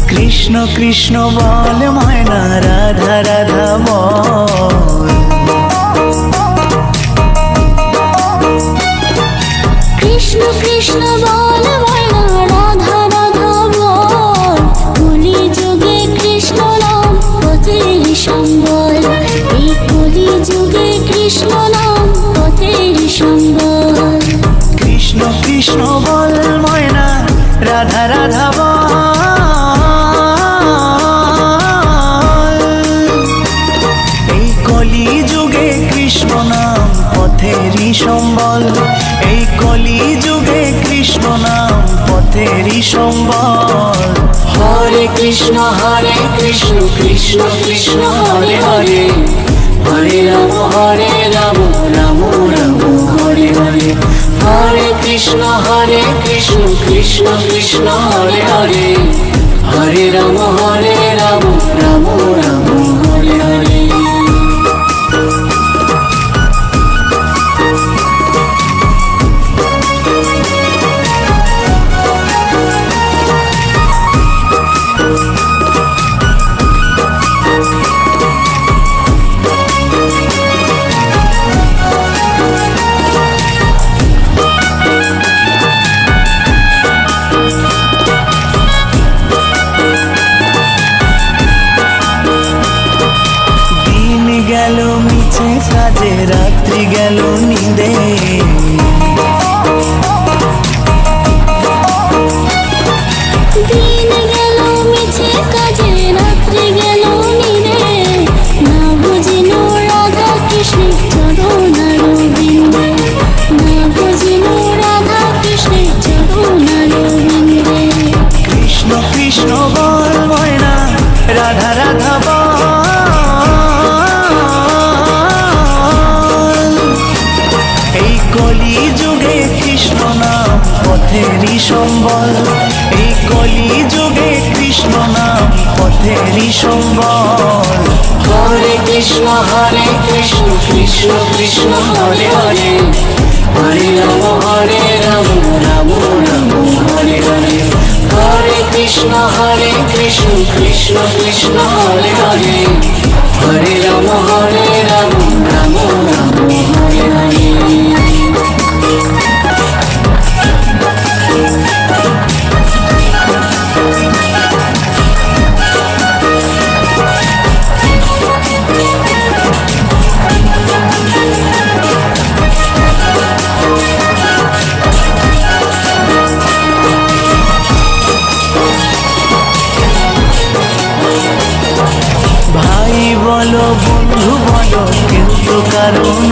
কৃষ্ণ কৃষ্ণ বল ময়না, রাধা রাধা বল। কৃষ্ণ কৃষ্ণ বল ময়না, রাধা রাধা বল। কলি যুগে কৃষ্ণ নাম পথের সম্বল, এই কলি যুগে কৃষ্ণ নাম পথের সম্বল। কৃষ্ণ কৃষ্ণ বল ময়না, রাধা রাধা বল। পথেরি সম্বল, এই কলি যুগে কৃষ্ণ নাম পথেরি সম্বল। হরে কৃষ্ণ কৃষ্ণ কৃষ্ণ হরে হরে, হরে রাম রাম রাম হরে হরে। হরে কৃষ্ণ কৃষ্ণ কৃষ্ণ হরে হরে, হরে রাম রাম রাম হরে হরে। গেল মিছে কাজে, রাত্রি গেল নিদে। দিন গেল মিছে কাজে, রাত্রি গেল নিদে। না বুঝিল রাধা কৃষ্ণের চরণারবিন্দে, না বুঝিল রাধা কৃষ্ণের চরণারবিন্দে। কৃষ্ণ কৃষ্ণ বল ময়না, রাধা রাধা বল। কলি যুগে কৃষ্ণ নাম পথেরি সম্বল, এই কলি যুগে কৃষ্ণ নাম পথেরি সম্বল। হরে কৃষ্ণ কৃষ্ণ কৃষ্ণ হরে হরে, হরে রাম রাম রাম হরে হরে। হরে কৃষ্ণ কৃষ্ণ কৃষ্ণ হরে হরে, হরে রাম রাম রাম হরে হরে। ভাই বলো বন্ধু বলো, কিন্তু কারণ